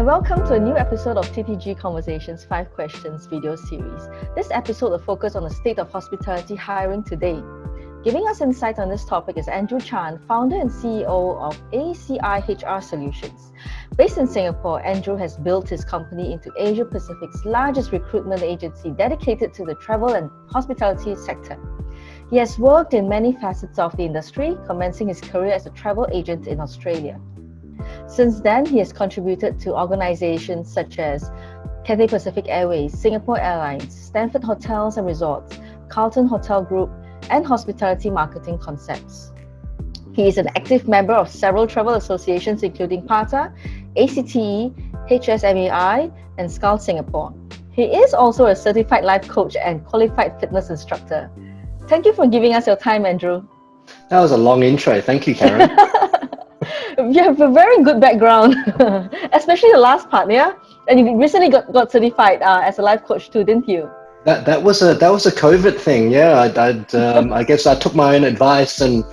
welcome to a new episode of TTG Conversations 5 Questions video series. This episode will focus on the state of hospitality hiring today. Giving us insight on this topic is Andrew Chan, founder and CEO of ACI HR Solutions. Based in Singapore, Andrew has built his company into Asia Pacific's largest recruitment agency dedicated to the travel and hospitality sector. He has worked in many facets of the industry, commencing his career as a travel agent in Australia. Since then, he has contributed to organizations such as Cathay Pacific Airways, Singapore Airlines, Stanford Hotels and Resorts, Carlton Hotel Group, and Hospitality Marketing Concepts. He is an active member of several travel associations including PATA, ACTE, HSMAI, and SCAL Singapore. He is also a certified life coach and qualified fitness instructor. Thank you for giving us your time, Andrew. That was a long intro. Thank you, Karen. You have a very good background, especially the last part, yeah? And you recently got certified as a life coach too, didn't you? That was a COVID thing, yeah. I guess I took my own advice and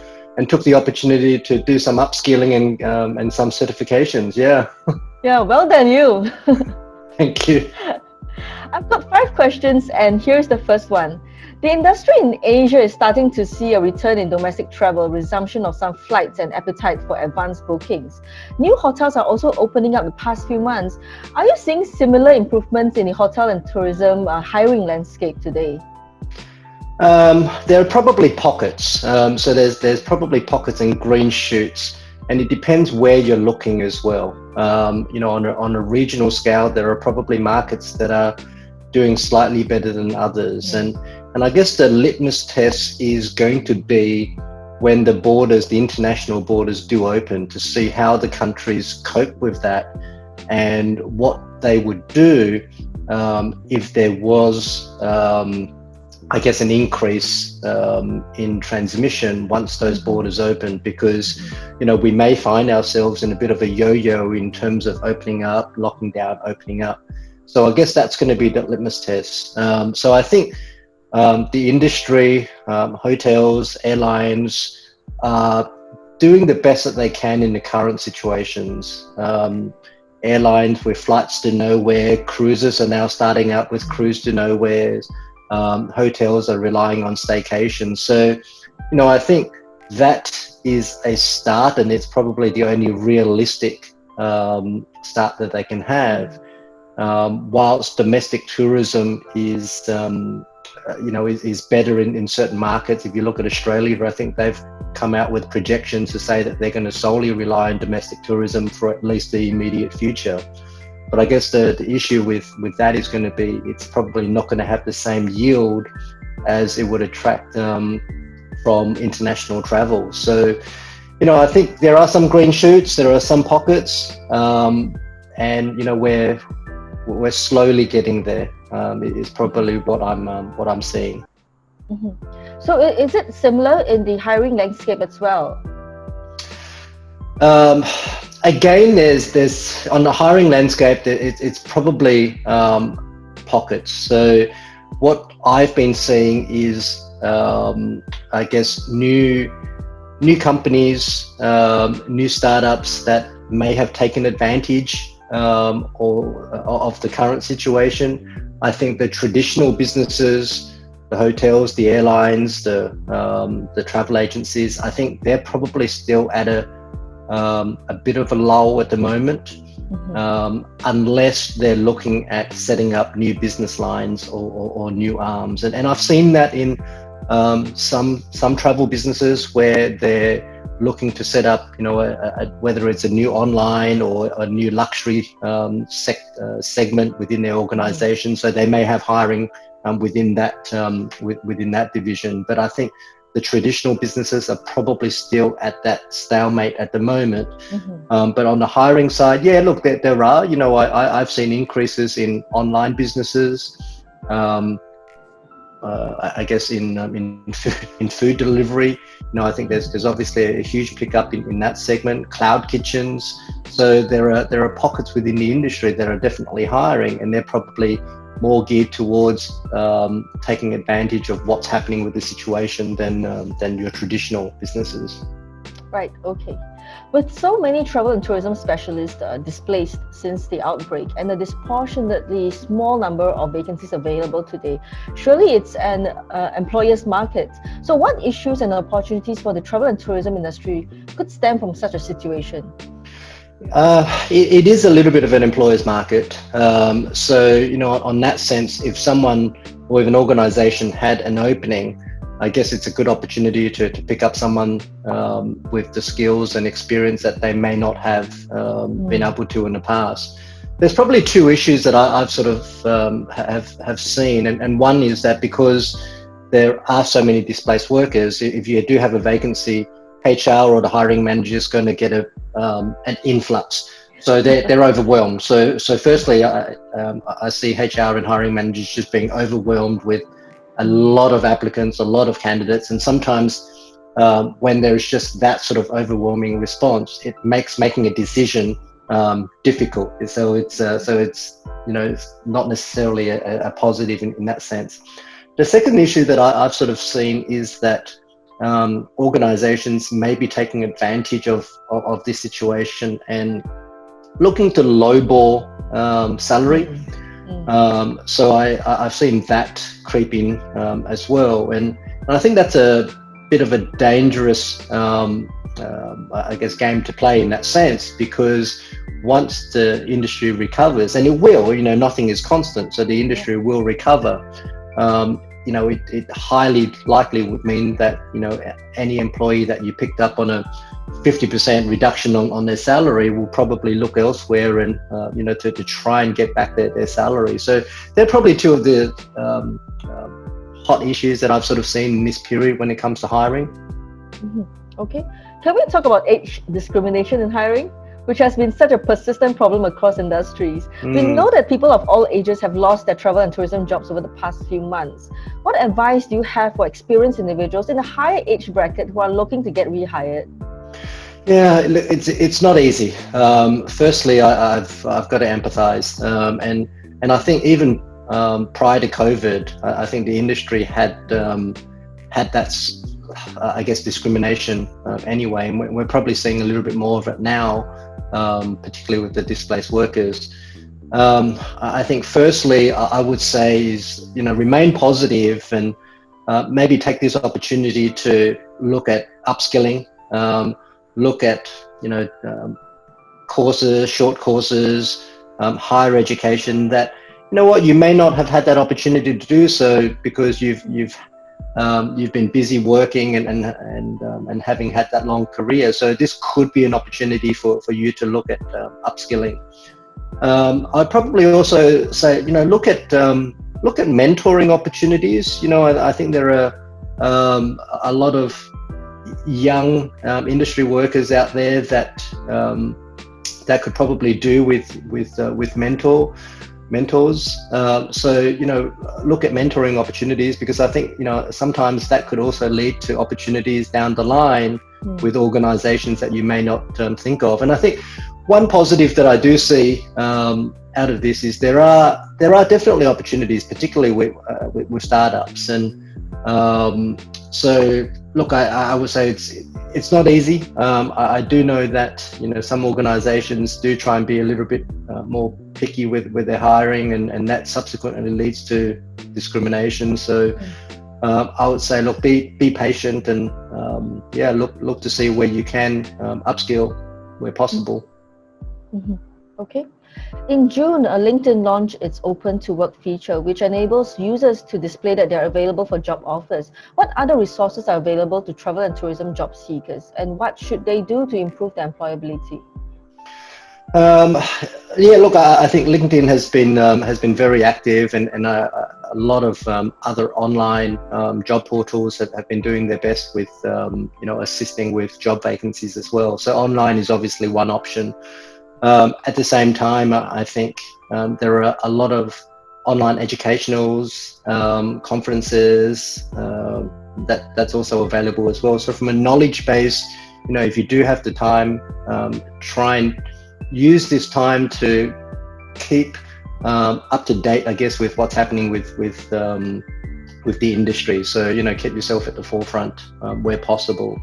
took the opportunity to do some upskilling and some certifications, yeah. Yeah, well done you. Thank you. I've got 5 questions and here's the first one. The industry in Asia is starting to see a return in domestic travel, resumption of some flights and appetite for advanced bookings. New hotels are also opening up the past few months. Are you seeing similar improvements in the hotel and tourism hiring landscape today? There are probably pockets. So there's probably pockets and green shoots, and it depends where you're looking as well. On a regional scale, there are probably markets that are doing slightly better than others. And I guess the litmus test is going to be when the international borders do open, to see how the countries cope with that and what they would do if there was, I guess, an increase in transmission once those borders open, because, we may find ourselves in a bit of a yo-yo in terms of opening up, locking down, opening up. So I guess that's going to be the litmus test. So I think the industry, hotels, airlines are doing the best that they can in the current situations. Airlines with flights to nowhere, cruises are now starting up with cruise to nowheres. Hotels are relying on staycations. So, I think that is a start, and it's probably the only realistic start that they can have. Whilst domestic tourism is better in certain markets. If you look at Australia, I think they've come out with projections to say that they're going to solely rely on domestic tourism for at least the immediate future. But I guess the issue with that is going to be, it's probably not going to have the same yield as it would attract from international travel. So, I think there are some green shoots, there are some pockets, and we're slowly getting there. Is probably what I'm seeing. Mm-hmm. So is it similar in the hiring landscape as well? Again, there's on the hiring landscape, it's probably pockets. So what I've been seeing is, I guess, new companies, new startups that may have taken advantage or of the current situation. I think the traditional businesses, the hotels, the airlines, the travel agencies, I think they're probably still at a bit of a lull at the moment, unless they're looking at setting up new business lines or new arms. And I've seen that in some travel businesses where they're looking to set up, whether it's a new online or a new luxury segment within their organization. So they may have hiring within that division. But I think the traditional businesses are probably still at that stalemate at the moment. But on the hiring side, yeah, look, there are, I've seen increases in online businesses. I guess in food delivery, I think there's obviously a huge pickup in that segment. Cloud kitchens, so there are pockets within the industry that are definitely hiring, and they're probably more geared towards taking advantage of what's happening with the situation than your traditional businesses. Right, okay. With so many travel and tourism specialists displaced since the outbreak and a disproportionately small number of vacancies available today, surely it's an employer's market. So, what issues and opportunities for the travel and tourism industry could stem from such a situation? It is a little bit of an employer's market. So, on that sense, if someone or if an organization had an opening, I guess it's a good opportunity to pick up someone with the skills and experience that they may not have been able to in the past. There's probably two issues that I've sort of have seen, and one is that because there are so many displaced workers, if you do have a vacancy, HR or the hiring manager is going to get an influx. So they're overwhelmed. So firstly, I see HR and hiring managers just being overwhelmed with a lot of applicants, a lot of candidates, and sometimes when there's just that sort of overwhelming response, it makes making a decision difficult. So it's it's not necessarily a positive in that sense. The second issue that I've sort of seen is that organizations may be taking advantage of this situation and looking to lowball salary. So I've seen that creeping as well, and I think that's a bit of a dangerous I guess game to play in that sense, because once the industry recovers, and it will, nothing is constant, so the industry will recover. It highly likely would mean that any employee that you picked up on a 50% reduction on their salary will probably look elsewhere and to try and get back their salary. So they're probably two of the hot issues that I've sort of seen in this period when it comes to hiring. Okay, can we talk about age discrimination in hiring, which has been such a persistent problem across industries? We know that people of all ages have lost their travel and tourism jobs over the past few months. What advice do you have for experienced individuals in a higher age bracket who are looking to get rehired? Yeah, it's not easy. Firstly, I've got to empathise, and I think even prior to COVID, I think the industry had that I guess discrimination anyway, and we're probably seeing a little bit more of it now, particularly with the displaced workers. I think firstly, I would say is remain positive and maybe take this opportunity to look at upskilling. Look at courses, short courses, higher education that you may not have had that opportunity to do so because you've been busy working and having had that long career. So this could be an opportunity for you to look at upskilling. I'd probably also say look at mentoring opportunities. I think there are a lot of young industry workers out there that could probably do with mentors. So look at mentoring opportunities, because I think sometimes that could also lead to opportunities down the line with organizations that you may not think of. And I think one positive that I do see out of this is there are definitely opportunities, particularly with startups. And so look, I would say it's not easy. I do know that some organizations do try and be a little bit more picky with their hiring, and that subsequently leads to discrimination. So I would say, look, be patient, and look to see where you can upskill where possible. Okay. In June, LinkedIn launched its Open to Work feature, which enables users to display that they're available for job offers. What other resources are available to travel and tourism job seekers, and what should they do to improve their employability? Look, I think LinkedIn has been very active, and a lot of other online job portals have been doing their best with assisting with job vacancies as well. So online is obviously one option. At the same time, I think there are a lot of online educationals, conferences that's also available as well. So from a knowledge base, if you do have the time, try and use this time to keep up to date, I guess, with what's happening with the industry. So keep yourself at the forefront where possible.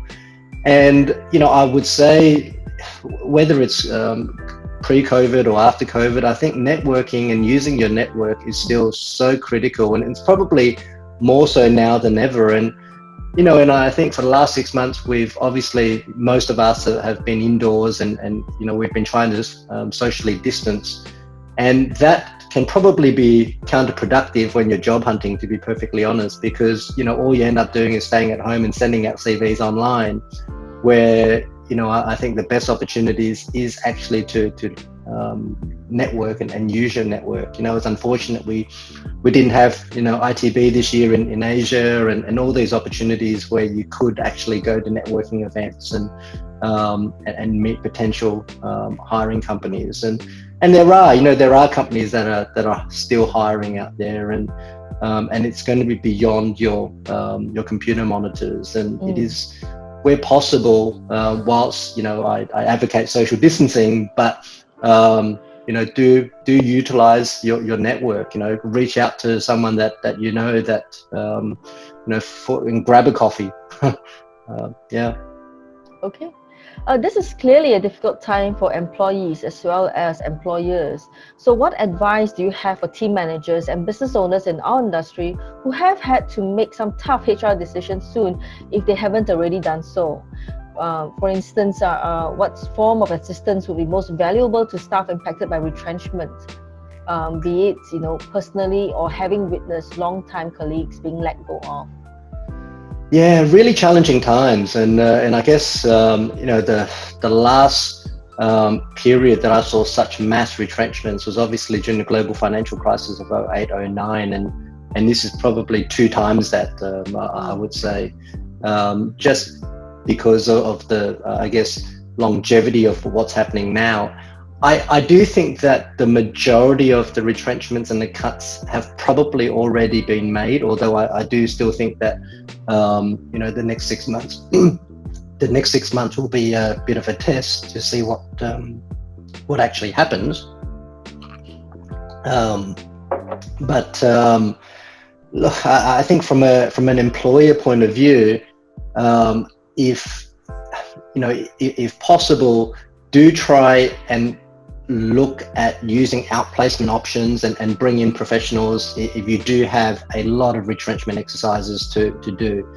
And, I would say whether it's pre-COVID or after COVID, I think networking and using your network is still so critical, and it's probably more so now than ever. And I think for the last 6 months, we've obviously, most of us have been indoors, and we've been trying to socially distance, and that can probably be counterproductive when you're job hunting, to be perfectly honest, because all you end up doing is staying at home and sending out CVs online, where I think the best opportunities is actually to network and use your network. It's unfortunate we didn't have ITB this year in Asia, and all these opportunities where you could actually go to networking events and meet potential hiring companies, and there are companies that are still hiring out there, and it's going to be beyond your computer monitors, and it is, where possible, whilst I advocate social distancing, but do utilize your network. Reach out to someone that and grab a coffee. Yeah. Okay. This is clearly a difficult time for employees as well as employers. So what advice do you have for team managers and business owners in our industry who have had to make some tough HR decisions soon if they haven't already done so? For instance, what form of assistance would be most valuable to staff impacted by retrenchment, be it personally or having witnessed long-time colleagues being let go of? Yeah, really challenging times, and I guess the last period that I saw such mass retrenchments was obviously during the global financial crisis of 08, 09, and this is probably 2 times that, I would say, just because of the I guess longevity of what's happening now. I do think that the majority of the retrenchments and the cuts have probably already been made, although I do still think that the next 6 months the next 6 months will be a bit of a test to see what actually happens. But look, I think from an employer point of view, if possible, do try and look at using outplacement options and bring in professionals if you do have a lot of retrenchment exercises to do,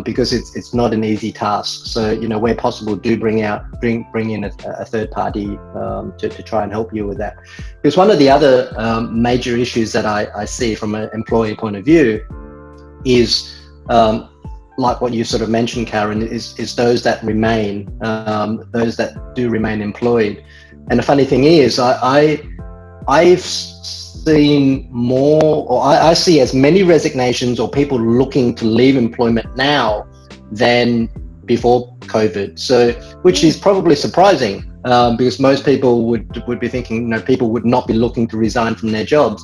because it's not an easy task. So where possible, do bring in a third party to try and help you with that. Because one of the other major issues that I see from an employer point of view is, like what you sort of mentioned, Karen, is those that remain, those that do remain employed. And the funny thing is, I've seen more, or I see as many resignations or people looking to leave employment now than before COVID. So, which is probably surprising, because most people would be thinking, people would not be looking to resign from their jobs.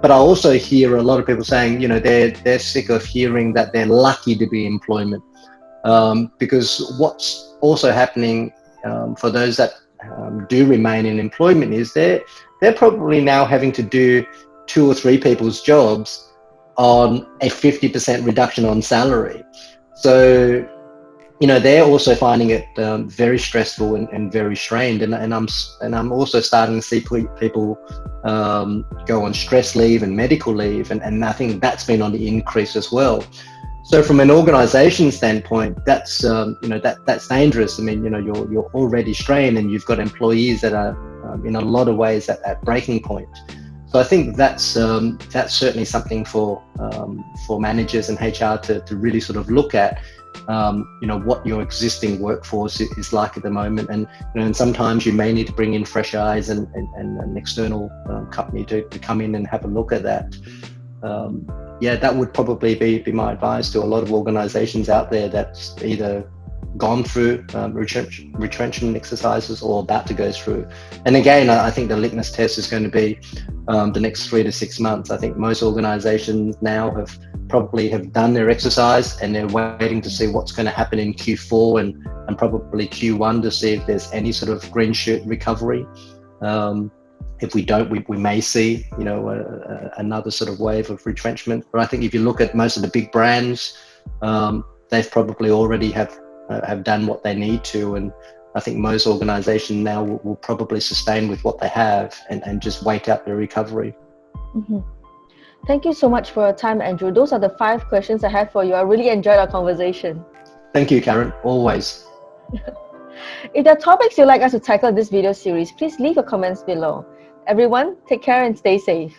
But I also hear a lot of people saying, they're sick of hearing that they're lucky to be in employment, because what's also happening for those that do remain in employment is they're probably now having to do 2 or 3 people's jobs on a 50% reduction on salary. So they're also finding it very stressful and very strained, and I'm also starting to see people go on stress leave and medical leave, and I think that's been on the increase as well. So from an organisation standpoint, that's that's dangerous. I mean, you're already strained, and you've got employees that are in a lot of ways at breaking point. So I think that's certainly something for managers and HR to really sort of look at. What your existing workforce is like at the moment, and sometimes you may need to bring in fresh eyes and an external company to come in and have a look at that. That would probably be my advice to a lot of organizations out there that's either gone through retrenchment exercises or about to go through. And again, I think the litmus test is going to be the next 3 to 6 months. I think most organizations now have done their exercise, and they're waiting to see what's going to happen in Q4 and probably Q1 to see if there's any sort of green shoot recovery. If we don't, we may see another sort of wave of retrenchment. But I think if you look at most of the big brands, they've probably already have have done what they need to, and I think most organisations now will probably sustain with what they have and just wait out the recovery. Mm-hmm. Thank you so much for your time, Andrew. Those are the 5 questions I have for you. I really enjoyed our conversation. Thank you, Karen. Always. If there are topics you'd like us to tackle in this video series, please leave your comments below. Everyone, take care and stay safe.